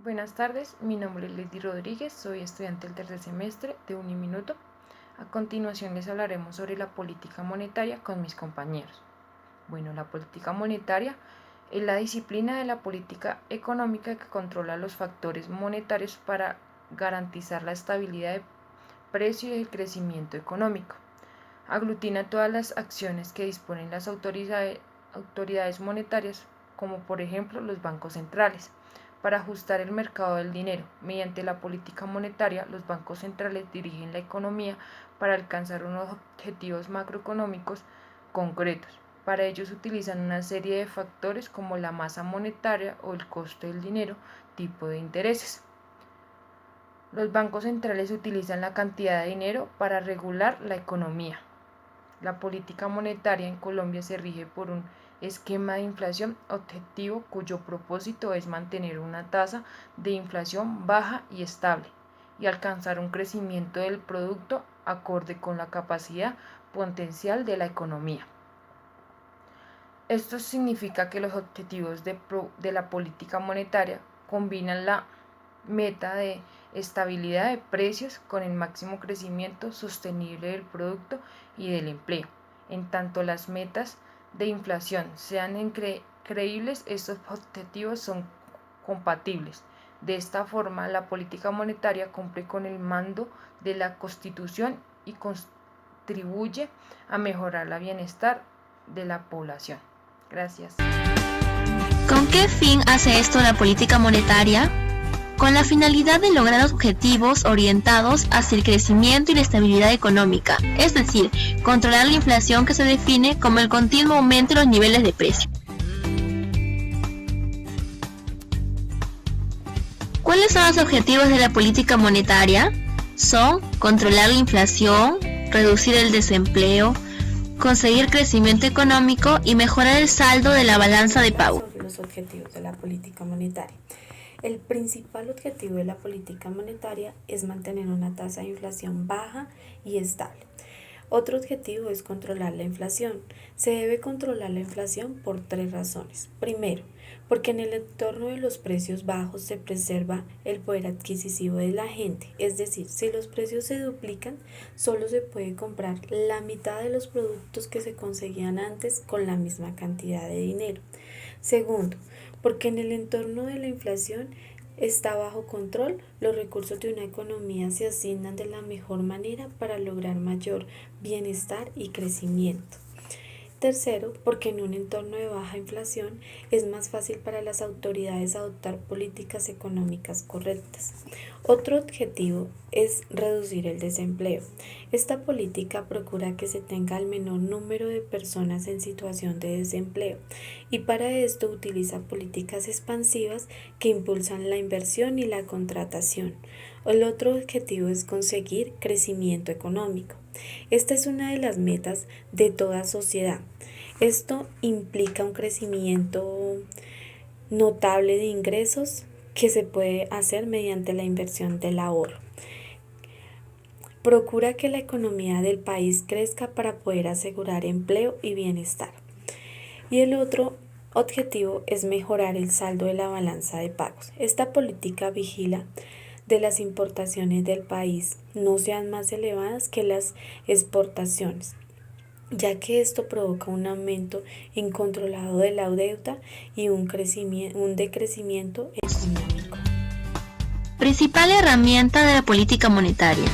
Buenas tardes, mi nombre es Lady Rodríguez, soy estudiante del tercer semestre de Uniminuto. A continuación les hablaremos sobre la política monetaria con mis compañeros. La política monetaria es la disciplina de la política económica que controla los factores monetarios para garantizar la estabilidad de precio y el crecimiento económico. Aglutina todas las acciones que disponen las autoridades monetarias, como por ejemplo los bancos centrales, para ajustar el mercado del dinero. Mediante la política monetaria, los bancos centrales dirigen la economía para alcanzar unos objetivos macroeconómicos concretos. Para ello se utilizan una serie de factores como la masa monetaria o el costo del dinero, tipo de intereses. Los bancos centrales utilizan la cantidad de dinero para regular la economía. La política monetaria en Colombia se rige por un esquema de inflación objetivo cuyo propósito es mantener una tasa de inflación baja y estable y alcanzar un crecimiento del producto acorde con la capacidad potencial de la economía. Esto significa que los objetivos de la política monetaria combinan la meta de estabilidad de precios con el máximo crecimiento sostenible del producto y del empleo. En tanto las metas de inflación sean creíbles, estos objetivos son compatibles. De esta forma, la política monetaria cumple con el mando de la Constitución y contribuye a mejorar el bienestar de la población. Gracias. ¿Con qué fin hace esto la política monetaria? Con la finalidad de lograr objetivos orientados hacia el crecimiento y la estabilidad económica, es decir, controlar la inflación que se define como el continuo aumento de los niveles de precio. ¿Cuáles son los objetivos de la política monetaria? Son controlar la inflación, reducir el desempleo, conseguir crecimiento económico y mejorar el saldo de la balanza de pago. Los objetivos de la política monetaria. El principal objetivo de la política monetaria es mantener una tasa de inflación baja y estable. Otro objetivo es controlar la inflación. Se debe controlar la inflación por 3 razones. Primero, porque en el entorno de los precios bajos se preserva el poder adquisitivo de la gente. Es decir, si los precios se duplican, solo se puede comprar la mitad de los productos que se conseguían antes con la misma cantidad de dinero. Segundo, porque en el entorno de la inflación está bajo control, los recursos de una economía se asignan de la mejor manera para lograr mayor bienestar y crecimiento. Tercero, porque en un entorno de baja inflación es más fácil para las autoridades adoptar políticas económicas correctas. Otro objetivo es reducir el desempleo. Esta política procura que se tenga el menor número de personas en situación de desempleo y para esto utiliza políticas expansivas que impulsan la inversión y la contratación. El otro objetivo es conseguir crecimiento económico. Esta es una de las metas de toda sociedad. Esto implica un crecimiento notable de ingresos que se puede hacer mediante la inversión del ahorro. Procura que la economía del país crezca para poder asegurar empleo y bienestar. Y el otro objetivo es mejorar el saldo de la balanza de pagos. Esta política vigila de las importaciones del país no sean más elevadas que las exportaciones, ya que esto provoca un aumento incontrolado de la deuda y un decrecimiento económico. Principal herramienta de la política monetaria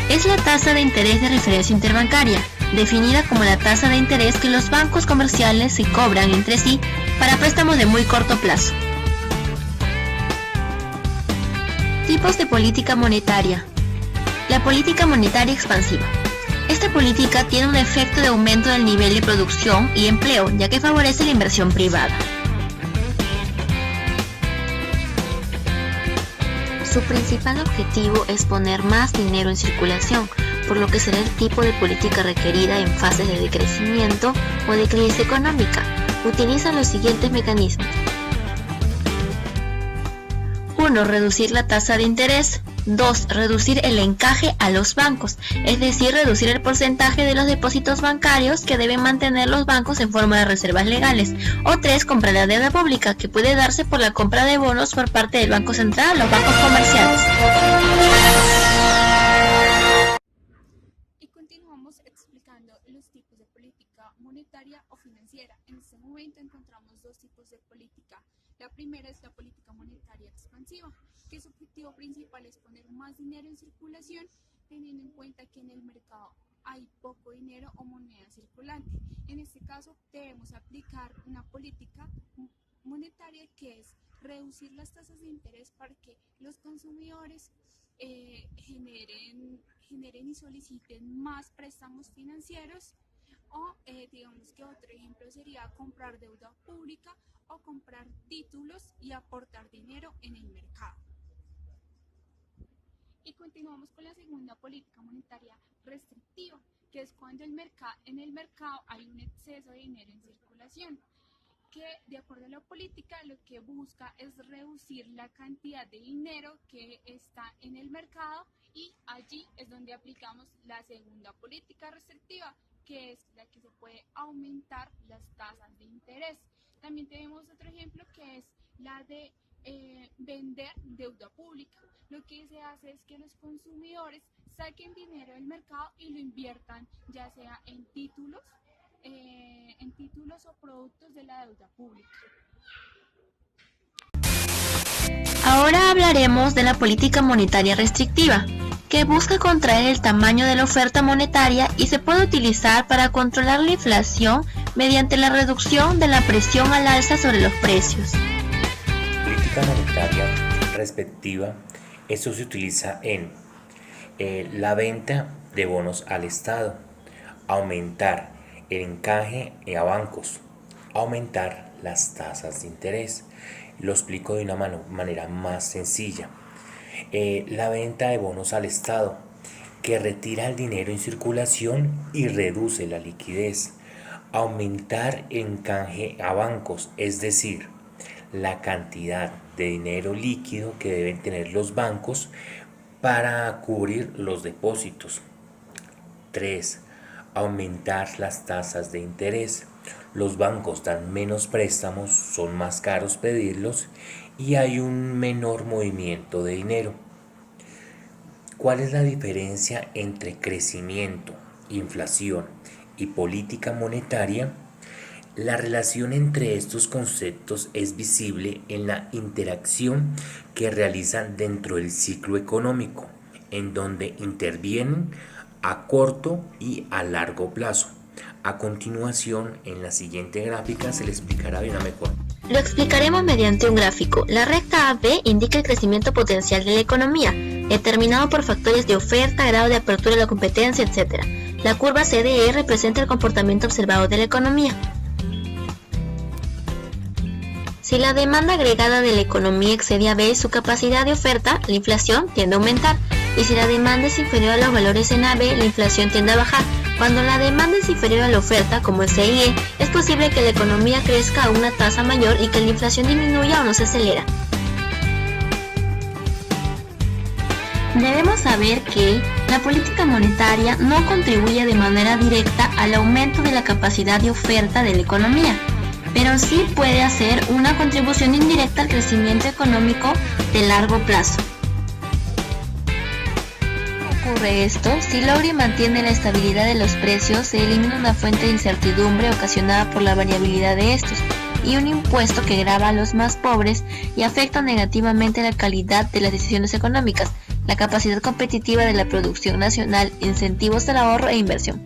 es la tasa de interés de referencia interbancaria, definida como la tasa de interés que los bancos comerciales se cobran entre sí para préstamos de muy corto plazo. Tipos de política monetaria. La política monetaria expansiva. Esta política tiene un efecto de aumento del nivel de producción y empleo, ya que favorece la inversión privada. Su principal objetivo es poner más dinero en circulación, por lo que será el tipo de política requerida en fases de decrecimiento o de crisis económica. Utiliza los siguientes mecanismos. 1. Reducir la tasa de interés. 2. Reducir el encaje a los bancos, es decir, reducir el porcentaje de los depósitos bancarios que deben mantener los bancos en forma de reservas legales. O 3. Comprar la deuda pública, que puede darse por la compra de bonos por parte del Banco Central a los bancos comerciales. Y continuamos explicando los tipos de política monetaria o financiera. En este momento encontramos dos tipos de política. La primera es la política monetaria expansiva, que su objetivo principal es poner más dinero en circulación, teniendo en cuenta que en el mercado hay poco dinero o moneda circulante. En este caso debemos aplicar una política monetaria que es reducir las tasas de interés para que los consumidores generen y soliciten más préstamos financieros, o digamos que otro ejemplo sería comprar deuda pública o comprar títulos y aportar dinero en el mercado. Y continuamos con la segunda política monetaria restrictiva, que es cuando en el mercado hay un exceso de dinero en circulación, que de acuerdo a la política lo que busca es reducir la cantidad de dinero que está en el mercado, y allí es donde aplicamos la segunda política restrictiva, que es la que se puede aumentar las tasas de interés. También tenemos otro ejemplo que es la de vender deuda pública. Lo que se hace es que los consumidores saquen dinero del mercado y lo inviertan ya sea en títulos o productos de la deuda pública. Ahora hablaremos de la política monetaria restrictiva, que busca contraer el tamaño de la oferta monetaria y se puede utilizar para controlar la inflación mediante la reducción de la presión al alza sobre los precios. Política monetaria restrictiva, esto se utiliza en la venta de bonos al Estado, aumentar el encaje a bancos, aumentar las tasas de interés. Lo explico de una manera más sencilla. La venta de bonos al Estado, que retira el dinero en circulación y reduce la liquidez. Aumentar el encaje a bancos, es decir, la cantidad de dinero líquido que deben tener los bancos para cubrir los depósitos. 3. Aumentar las tasas de interés. Los bancos dan menos préstamos, son más caros pedirlos y hay un menor movimiento de dinero. ¿Cuál es la diferencia entre crecimiento, inflación y política monetaria? La relación entre estos conceptos es visible en la interacción que realizan dentro del ciclo económico, en donde intervienen a corto y a largo plazo. A continuación, en la siguiente gráfica se le explicará de una mejor. Lo explicaremos mediante un gráfico. La recta AB indica el crecimiento potencial de la economía, determinado por factores de oferta, grado de apertura de la competencia, etc. La curva CDE representa el comportamiento observado de la economía. Si la demanda agregada de la economía excede a B su capacidad de oferta, la inflación tiende a aumentar. Y si la demanda es inferior a los valores en AB, la inflación tiende a bajar. Cuando la demanda es inferior a la oferta, como en CIE, es posible que la economía crezca a una tasa mayor y que la inflación disminuya o no se acelera. Debemos saber que la política monetaria no contribuye de manera directa al aumento de la capacidad de oferta de la economía, pero sí puede hacer una contribución indirecta al crecimiento económico de largo plazo. Ocurre esto, si logra y mantiene la estabilidad de los precios, se elimina una fuente de incertidumbre ocasionada por la variabilidad de estos y un impuesto que grava a los más pobres y afecta negativamente la calidad de las decisiones económicas, la capacidad competitiva de la producción nacional, incentivos al ahorro e inversión.